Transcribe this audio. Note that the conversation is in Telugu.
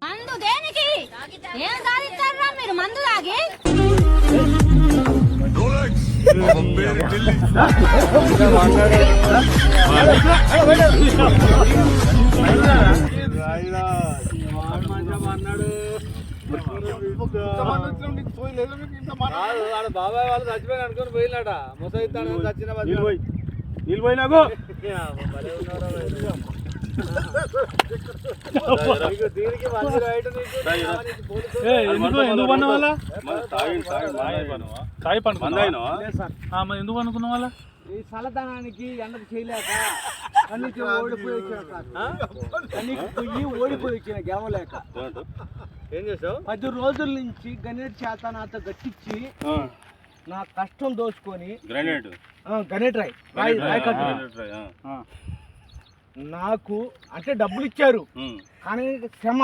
మందు దేనికి ఏం సాధిస్తారా మీరు మందు తాగి బాబాయ్ వాళ్ళు చచ్చిపోయి అనుకుని పోయినట ముసైతాను చచ్చిన నీళ్ళు పోయి నాకు దీనికి మంచి రైట్ ఎందుకు పన్న వాళ్ళ ఎందుకు అనుకున్న వాళ్ళ ఈ చల్లదనానికి ఎండకు చేయలేక కన్నీకి ఓడిపోయి వచ్చిన గెలవలేక ఏం చేసావు 10 రోజుల నుంచి గణేట్ చేత నాతో గట్టించి నా కష్టం దోచుకొని గణేట్ రాయ్ నాకు అంటే డబ్బులు ఇచ్చారు కానీ శ్రమ